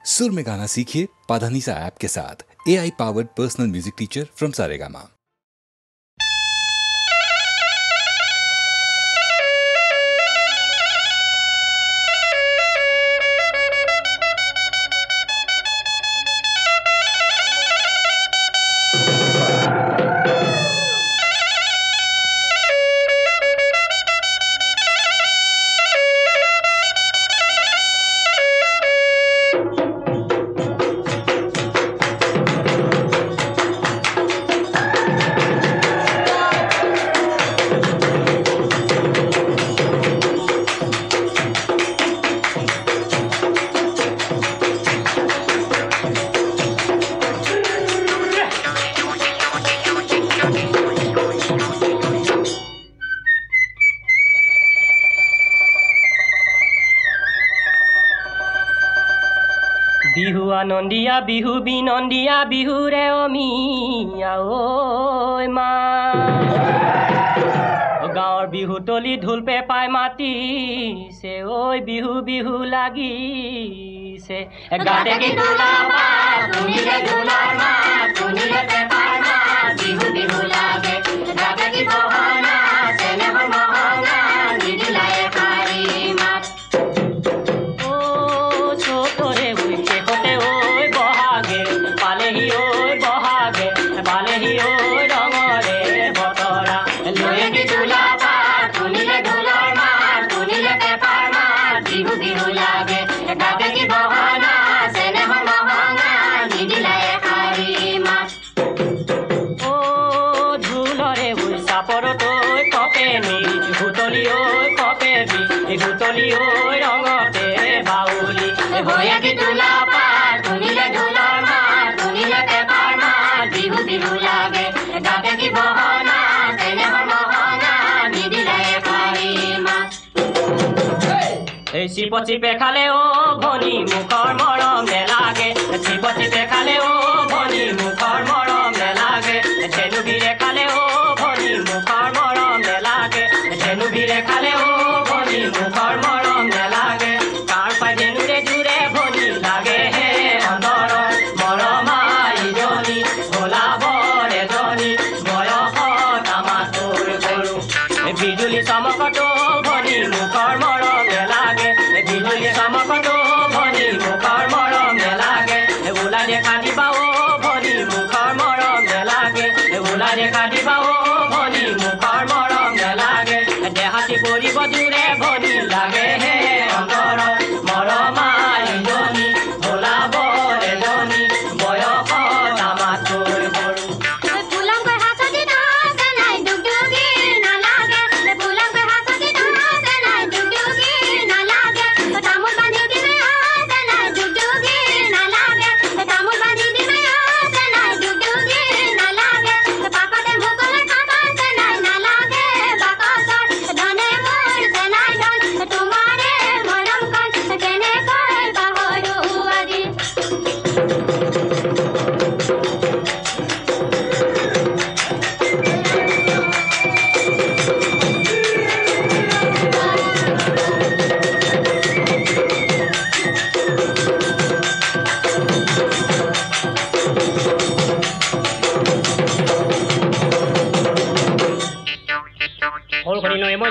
सुर में गाना सीखिए पाधानीसा ऐप के साथ। AI powered personal music teacher from Saregama. নন্দিয়া বিহু বিনন্দিয়া বিহুৰে অমিয়া ঐ মা গাঁৱৰ বিহু তলি ঢোল পেপাই মাতিছে ঐ বিহু বিহু লাগিছে গাতে কি ঢোলাবা শুনিলে ঢোলৰ মাত শুনিলে পেপাৰ মাত বিহু বিহু লাগে গাতে কি বহনা চেনেহৰ মহঙা নিদিলাই পাৰি মাত চিপচিপে খালে ও ভনী মুখৰ মৰম নেলাগে চিপচিপে খালে ও ভনী মুখৰ মৰম নেলাগে ধেনুবিৰে খালে ও ভনী মুখৰ মৰম নেলাগে ধেনুবিৰে খালে ও ভনী মুখৰ মৰম নেলাগে কাৰ পাই ধেনুৰে জুৰে ভনী লাগে হে অন্তৰ মৰমা ইজনী ভোলাবৰ এজনী বয়সত আমাৰ তোৰ গৰু বিজুলী চমকতো ভনী মুখৰ মৰম নেলাগে বিজুলী চমকতো ভনী মুখৰ মৰম নেলাগে ওলাই দেখা দিবা ও ভনী মুখৰ মৰম নেলাগে ওলাই দেখা দিবা ও ভনী মুখৰ মৰম নেলাগে দেহাতি পৰিব জুৰে ভনী লাগে হে অন্তৰ মৰমা ইজনী ভোলাবৰ এজনী বয়সত আমাৰ তোৰ গৰু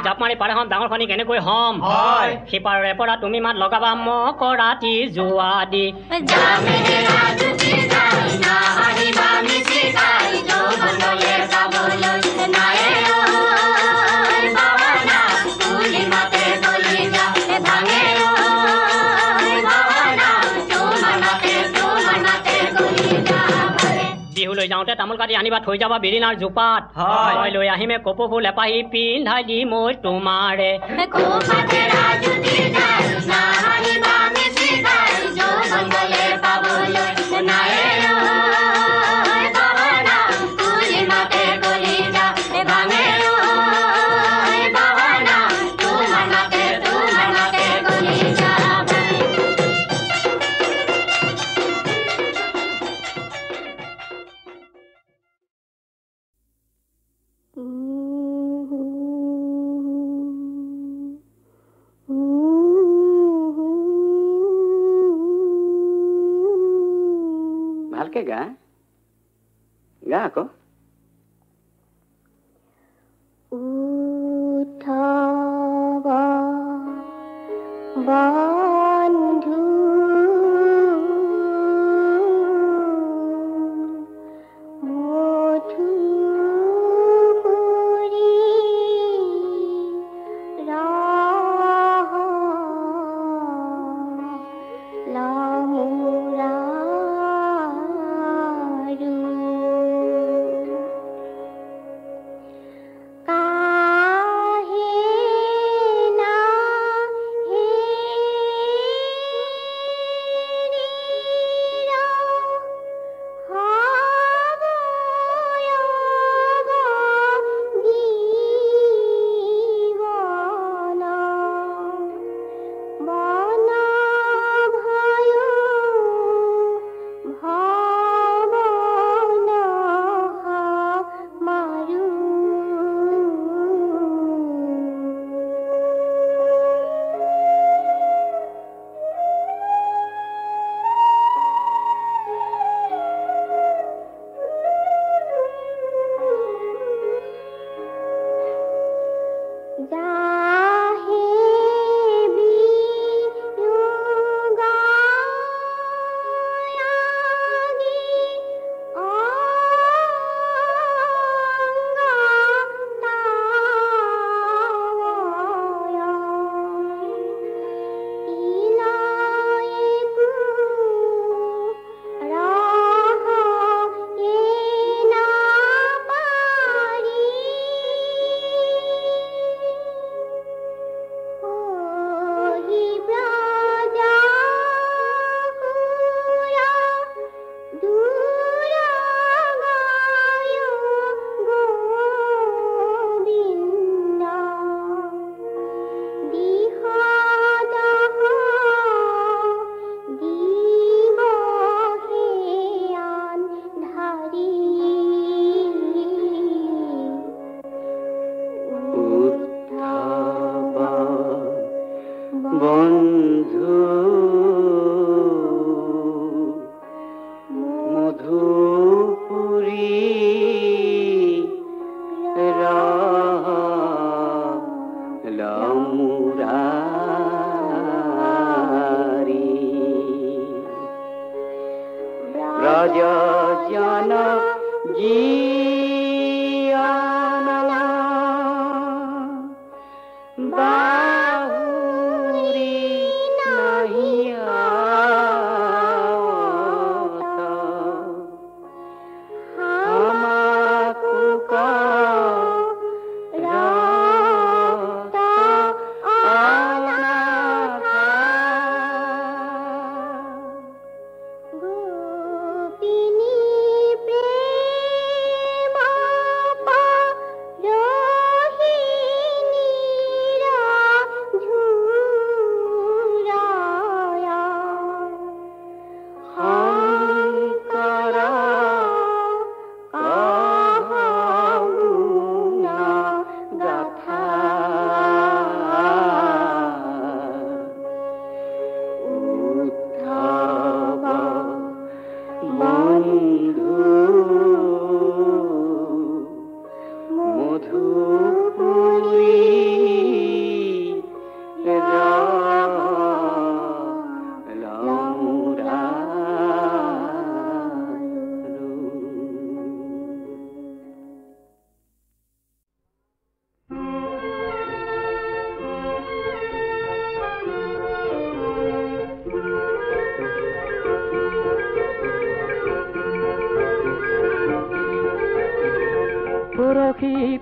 জাপ মাৰি পাৰে হম ডাঙৰ খনি কেনেকৈ হম হয় সিপাৰে পৰা তুমি মাত লগাবা মোক ৰাতি যোৱা দি বিহুলৈ যাওঁতে তামোল কাটি আনিবা থৈ যাবা বিৰিণাৰ জোপাত মই লৈ আহিমে কপৌ ফুল এপাহি পিন্ধাই দি মই তোমাৰে Ooh. 呜。ভালকে গা গা আকৌ উঠব বন্ধু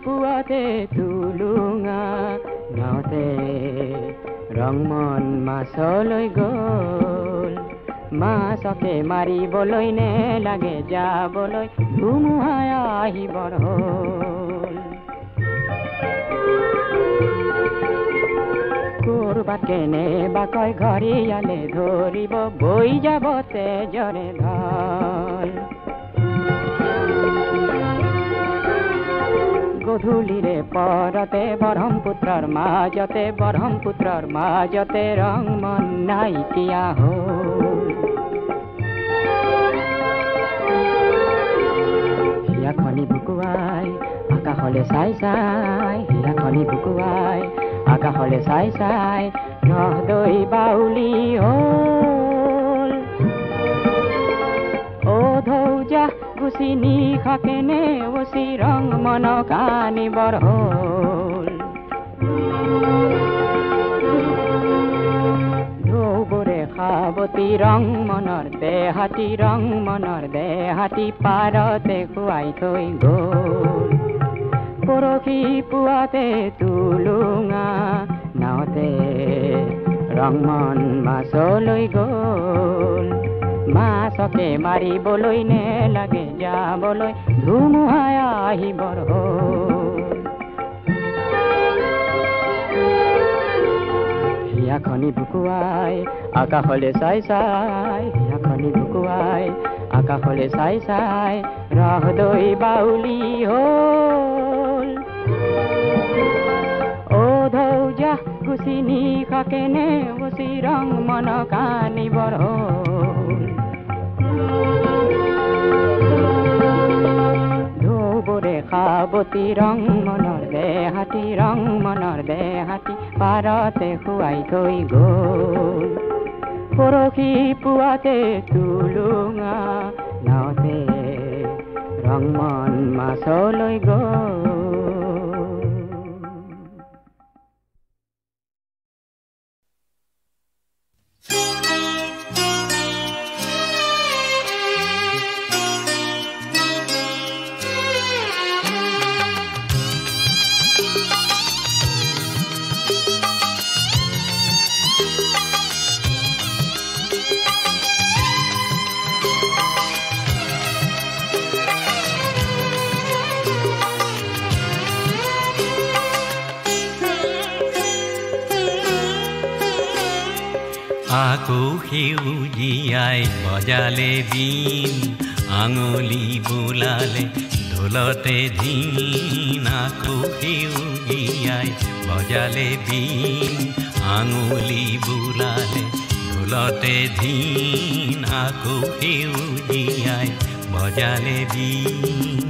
পুৱাতে তুলুঙা নাওতে ৰংমন মাছলৈ গ'ল মাছকে মাৰিবলৈ নে লাগে যাবলৈ ধুমুহাই আহিবৰ হ'ল কৰবাত কেনেবাকৈ ঘৰিয়ালে ধৰিব বৈ যাব তেজৰে ঢল গধূলিৰে পৰতে ব্ৰহ্মপুত্ৰৰ মাজতে ৰংমন নাইকিয়া হ'ল আকাশলে চাই চাই হীৰাখনি বুকুৱাই আকাশলে চাই চাই ৰহদৈ বাউলি হ'ল ও ধৌজা গুচি নিশাকেনে ওচি ৰং মন কানিবৰ হ'ল ধৌবৰে খাবতী ৰং মনৰ দেহাতী পাৰতে খুৱাই থৈ গ'ল পৰখি পুৱাতে তুলুঙা নাওতে ৰং মন মাছলৈ গ'ল মাছকে মাৰিবলৈ নেলাগে যাবলৈ ধুমুহাই আহিবৰ হ'ল হিয়াখনি বুকুৱাই আকাশলে চাই চাই হিয়াখনি বুকুৱাই আকাশলে চাই চাই ৰহদৈ বাউলি হ'ল ও ধৌজা গুচি নিশাকেনে ওচি ৰং মন কানিবৰ হ'ল ধৌবৰে খাবতী ৰং মনৰ দেহাতী পাৰতে খুৱাই থৈ গ'ল পৰখি পুৱাতে তুলুঙা নাওতে ৰং মন মাছলৈ গ'ল আকৌ সেউজীয়াই বজালে বিন আঙুলি বোলালে ঢোলতে ধিন আকৌ সেউজীয়াই বজালে বিন আঙুলি বোলালে ঢোলতে ধিন আকৌ সেউজীয়াই বজালে বিন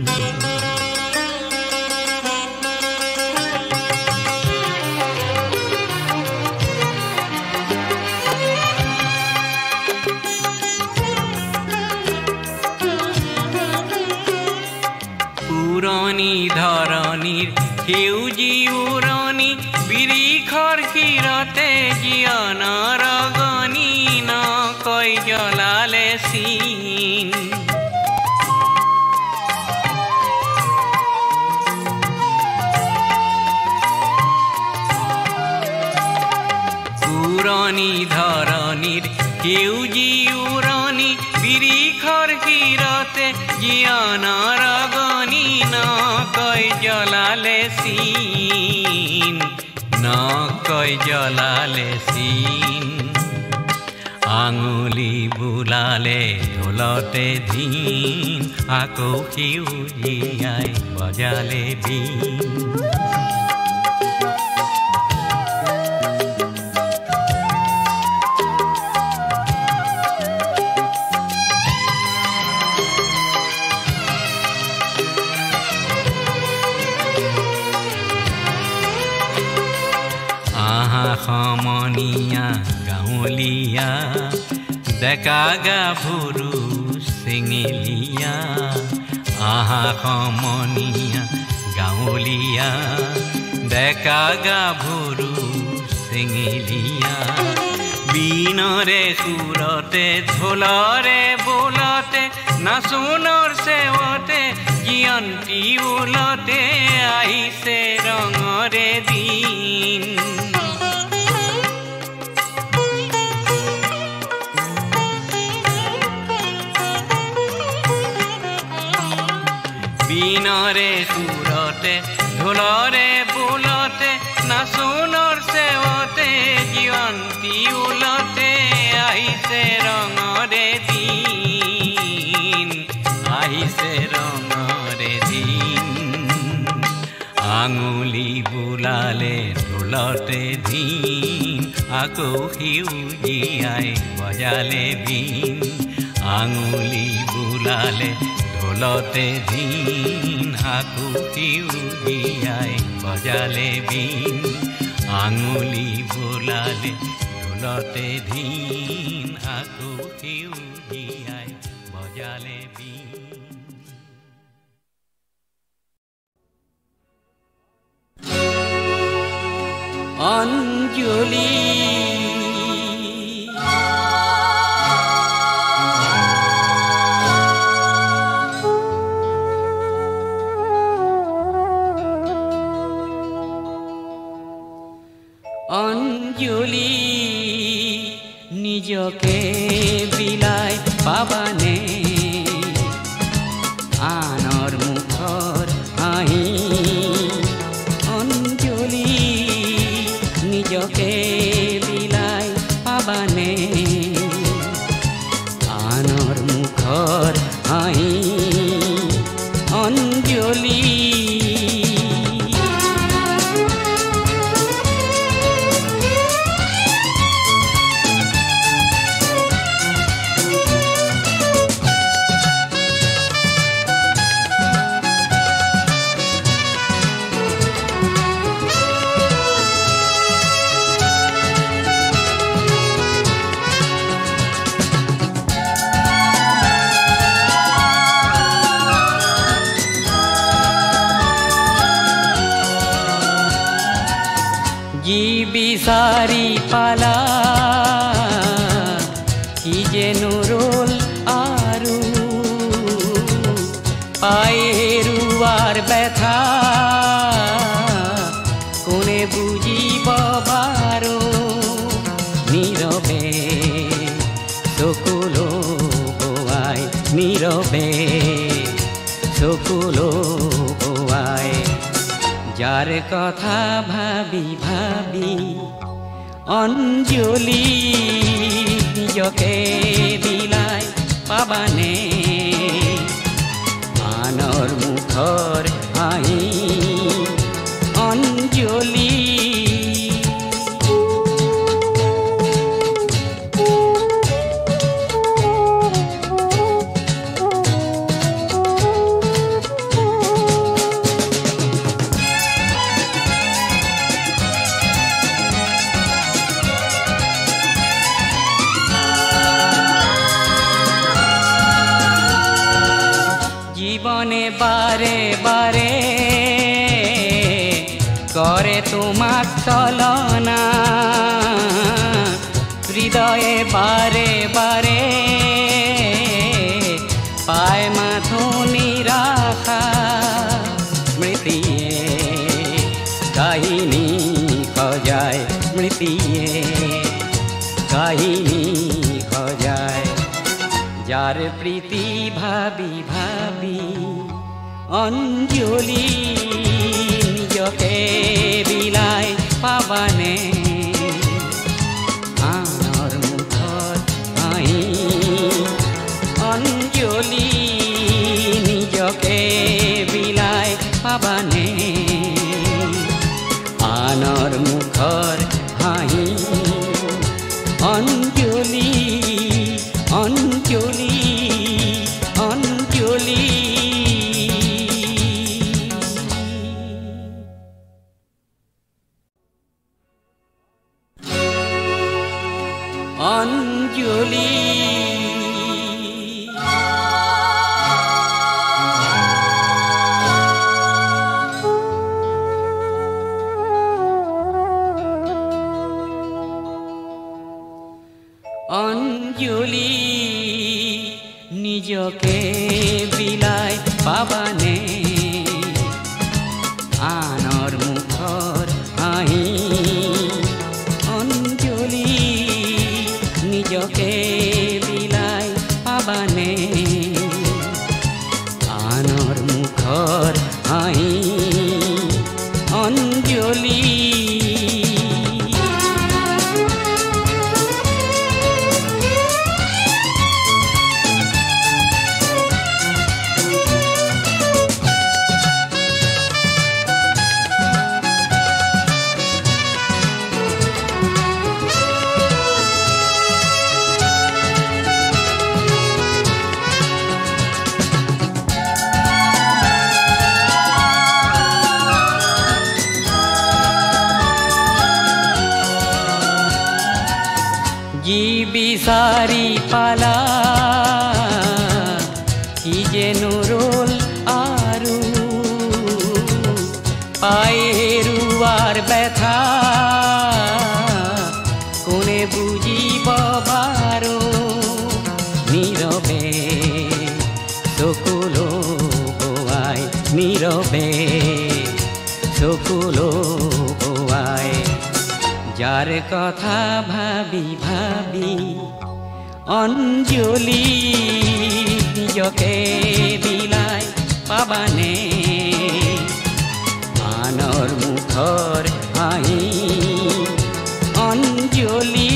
পুৰণি ধৰণিৰ সেউজী উৰণি বিৰিখৰ শিৰতে জীয়নৰ গণি নকৈ জ্বলালে চিন পুৰণি ধৰণিৰ সেউজী উৰণি বিৰিখৰ শিৰতে জীয়নৰ গণি নকৈ জ্বলালে চিন নকৈ জ্বলালে চিন আঙুলি বোলালে ঢোলতে ধিন আকৌ সেউজীয়াই বজালে বিন সমনীয়া গাঁৱলীয়া ডেকা গাভৰু চেঙেলীয়া আহা সমনীয়া গাঁৱলীয়া ডেকা গাভৰু চেঙেলীয়া বিনৰে সুৰতে ঢোলৰে বোলতে নাচোনৰ চেৱতে জয়ন্তী ওলতে আহিছে ৰঙৰে দিন বিনৰে সুৰতে ঢোলৰে বোলতে নাচোনৰ চেৱতে জয়ন্তী ওলতে আহিছে ৰঙৰে দিন আহিছে ৰঙৰে দিন আঙুলি বোলালে ঢোলতে ধিন আকৌ সেউজীয়াই বজালে বিন আঙুলি বোলালে ঢোলতে ধিন আকৌ আকো সেউজীয়াই বজালে বীণ আঙুলি বোলালে ঢোলতে ধীন আকো সেউজীয়াই বজালে বীণ অঞ্জলি অঞ্জলি নিজকে বিলাই পাবানে আনৰ মুখৰ হাঁহি অঞ্জলি নিজকে বিলাই পাবানে আনৰ মুখৰ হাঁহি অঞ্জলি বিচাৰি পালা কি যেনো ৰ'ল আৰু পাই হেৰুৱাৰ ব্যথা কোনে বুজিব বাৰু নীৰৱে চকুলো বোৱাই নীৰৱে চকুলো বোৱাই যাৰ কথা ভাবি ভাবি অঞ্জলি নিজকে বিলাই পাবানে আনৰ মুখৰ হাঁহি অঞ্জলি জীবনে বারে বারে করে তোমাক চলনা হৃদয়ে বারে বারে পায় মাথো নিরাশা স্মৃতিয়ে কাহিনী সজায় স্মৃতিয়ে কাহিনী সজায় যার প্রীতি ভাবি ভাবি অঞ্জলি নিজকে বিলাই পাবানে আনৰ মুখত হাঁহি অঞ্জলি নিজকে বিলাই পাবানে আনৰ মুখৰ হাঁহি অঞ্জলি অঞ্জলি অঞ্জলি অঞ্জলি অঞ্জলি নিজকে বিলাই পাবানে আনৰ মুখৰ হাঁহি অঞ্জলি নিজকে বিলাই পাবানে আনৰ মুখৰ হাঁহি অঞ্জলি যাৰ কথা ভাবি ভাবি অঞ্জলি নিজকে বিলাই পাবানে আনৰ মুখৰ হাঁহি অঞ্জলি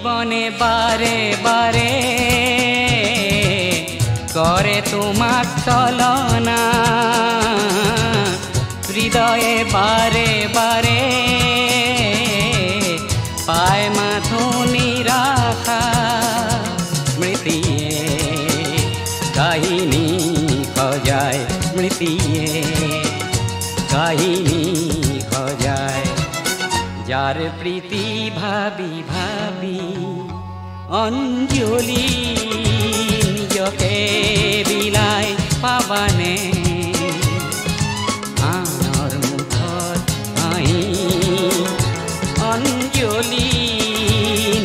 জীবনে বারে বারে করে তোমাক চলনা হৃদয়ে বারে বারে পায় মাথো নিরাশা স্মৃতিয়ে কাহিনী সজায় স্মৃতিয়ে কাহিনী সজায় যার প্রীতি ভাবি ভাবি অঞ্জলি নিজকে বিলাই পাবানে আনৰ মুখত হাঁহি অঞ্জলি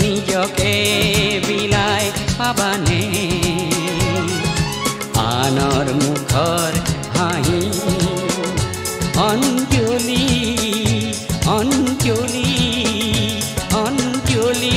নিজকে বিলাই পাবানে আনৰ মুখৰ হাঁহি অঞ্জলি অঞ্জলি অঞ্জলি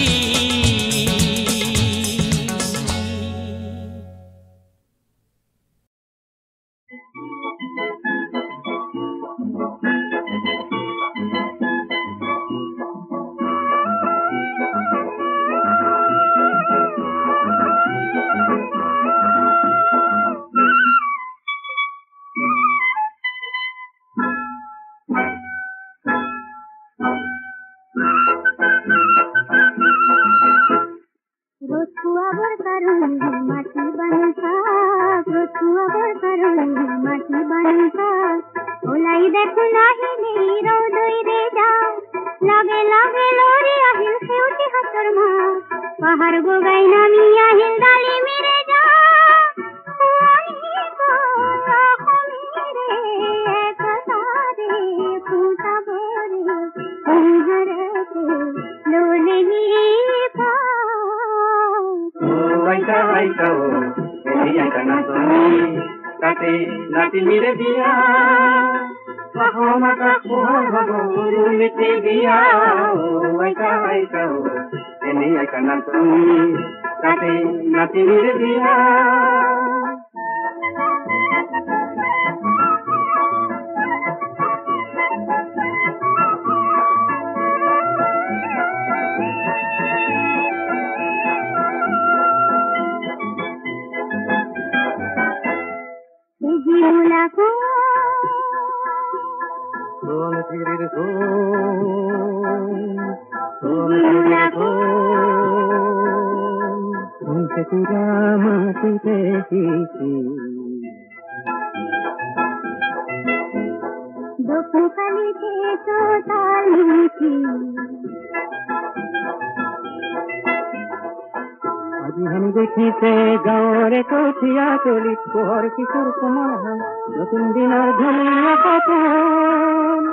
দেখিছে গাঁৱৰে কঠীয়া তলিত পোহৰ কিশোৰ কোমল হয় নতুন দিনৰ ধুনীয়া সপোন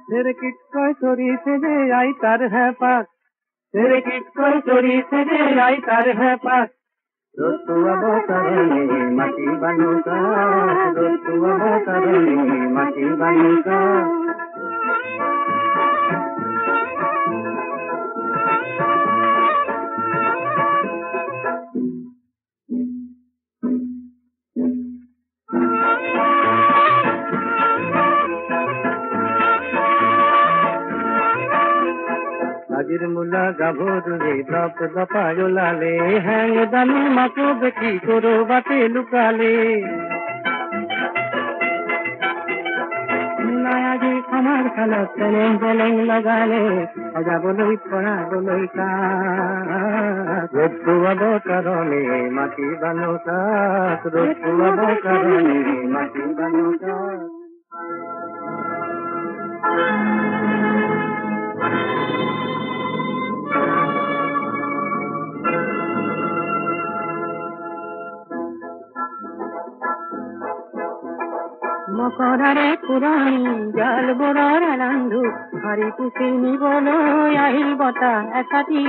চেৰেকিত কৈ চৰিছে যে আই তাৰ হেঁপাহ চেৰেকিত কৈ চৰিছে যে আই তাৰ হেঁপাহ ৰতুৱাব কাৰণে মাটি বানুকা ৰতুৱাব কাৰণে মাটি বানুকা আজিৰ মূলা গাভৰুৰে দপ দপাই ওলালে হেং দামী মাকো দেখি কৰবাতে লুকালে আজি আমাৰ খালত চেলেং চেলেং লগালে সজাবলৈ পৰাবলৈ ৰতুৱাব কাৰণে মাটি বানুকা ৰতুৱাব কাৰণে মাটি বানুকা আন্ধাৰে পুৰণি জাল বোৰৰ আনন্দু হাৰি পুচি নিবলৈ আহিল বতাহ এচাতি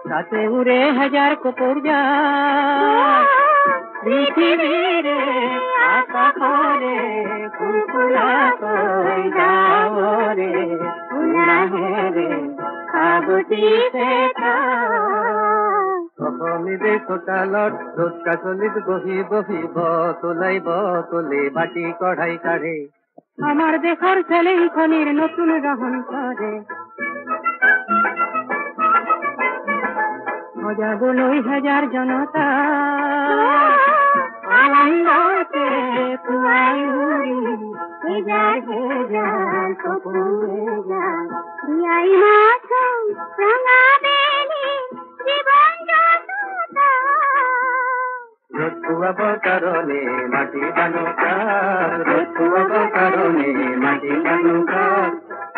তাতে উৰে হাজাৰ কপৰ যায় পৃথিৱীৰে আকাশৰে ফুলফুলাকৈ যাৱৰে ফুলাহেৰে আগতিছে অসমীৰে চোতালত ৰ'দ কাচলিত বহি বহি বতলে বাটি কঢ়াই কাঢ়ে আমাৰ দেশৰ চেলেংখনিৰ নতুন ৰহন কৰে সজাবলৈ হাজাৰ জনতা আনন্দতে পুৱাই উৰি হেজাৰ হেজাৰ সপোনে যায় বিয়াই মাথোঁ ৰঙা বেলি জীৱন যাত্ৰা ৰ'দ পুৱাব কাৰণে মাটি বানুকা ৰ'দ পুৱাব কাৰণে মাটি বানুকা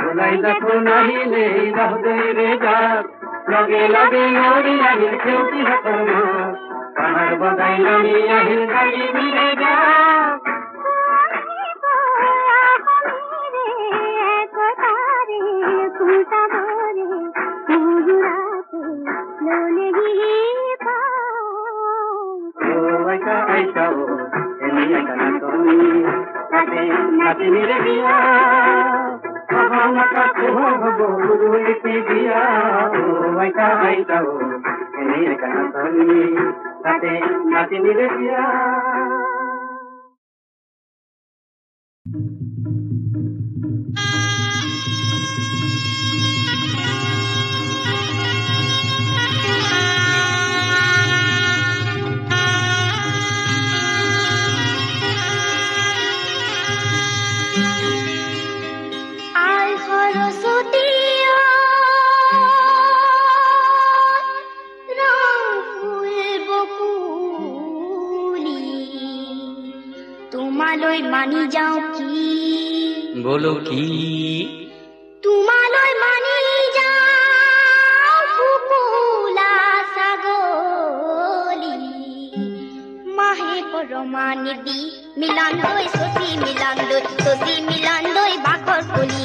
ওলাই দেখো নাহিলে বাহুদৈৰে যাক লগে লগে নৰি আহিল খেউতি হাতৰ মাত পাহাৰ বগাই নামি আহিল গাড়ী মিৰে যাক নাতিনিৰে বিয়া হব গুৰুলিপি বিয়া আইতা আইতা এনেই কানাতনি তাতে নাতিনিৰে বিয়া মানি যাও কি বলো কি তোমালৈ মানি যাও ফুপুলা ছাগলী মাহে পৰমা নিদি মিলান দৈ চচি মিলান দৈ বাখৰ কলি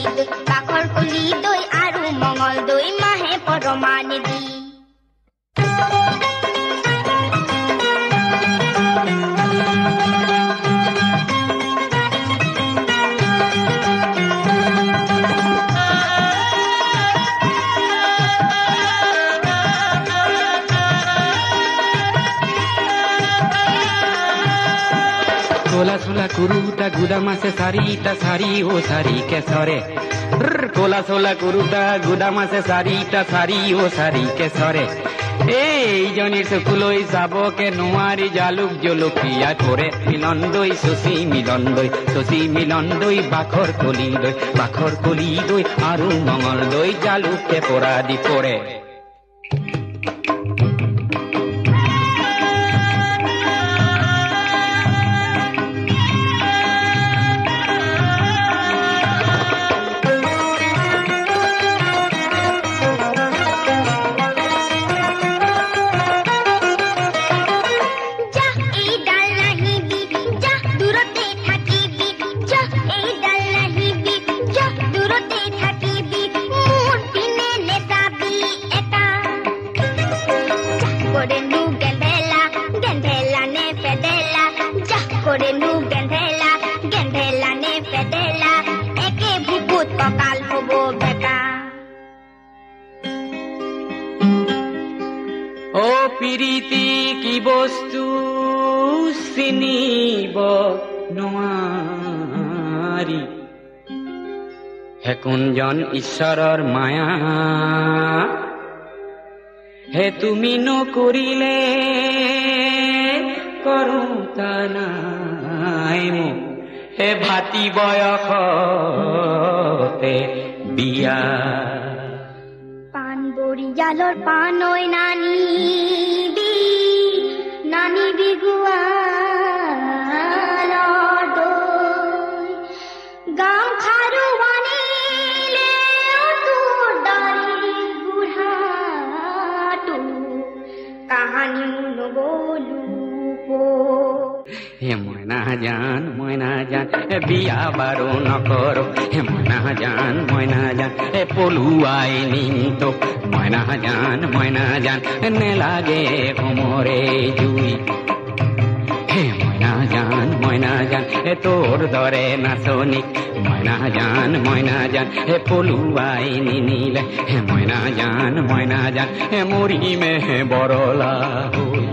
দৈ আৰু মঙল দৈ মাহে পৰমা নিদি কোলা সোলা কুরুটা গুদামাসে সারিটা সারি ও সারি কেসরে কোলা সোলা কুরুটা গুদামাসে সারিটা সারি ও সারি কেসরে এই জনির চকুলৈ যাবকে নোৱাৰি জালুক জলকীয়া কৰে মিলন দৈ চচি মিলন দৈ বাখৰ কলি দৈ আৰু মঙল দৈ জালুকে পৰা দি পৰে পিৰিতি কি বস্তু চিনিব নোৱাৰি হে কোনজন ঈশ্বৰৰ মায়া হে তুমি নকৰিলে কৰোতা নাই মোক হে ভাতি বয়সতে বিয়া জালৰ পানৈ নানি বিগুৱালৰ দৈ গাঁও খাৰু বানিলে তোৰ দাৰি বুঢ়াটো কাহানিও নগলো হে ময়না জান বিয়া বাৰু নকৰো হে ময়না জান পলুৱাই নিতো ময়না জান নেলাগে সমৰে জুই হে ময়না জান তোৰ দৰে নাচনীক ময়না জান পলুৱাই নিনিলে হে ময়না জান মৰিমে বৰলা হৈ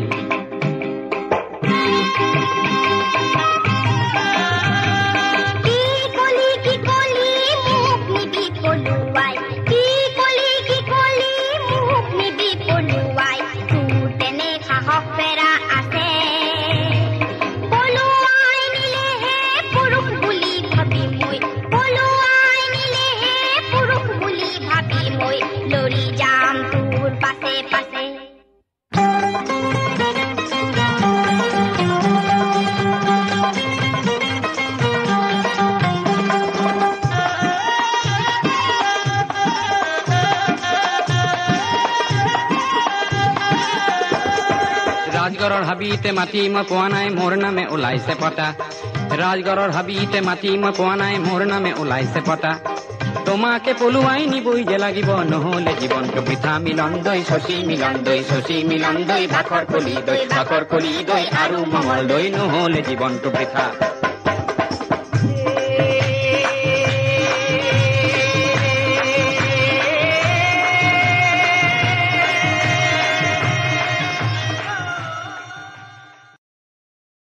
ৰাজগড়ৰ হাবিতে মাতি মই কোৱা নাই মোৰ নামে ওলাইছে পতা ৰাজগড়ৰ হাবিতে মাতি মই কোৱা নাই মোৰ নামে ওলাইছে পতা তোমাকে পলুৱাই নিবই যে লাগিব নহলে জীৱনটো বৃথা মিলন দৈ শশী মিলন দৈ ভাকৰ কলি দৈ আৰু মঙল দৈ নহলে জীৱনটো বৃথা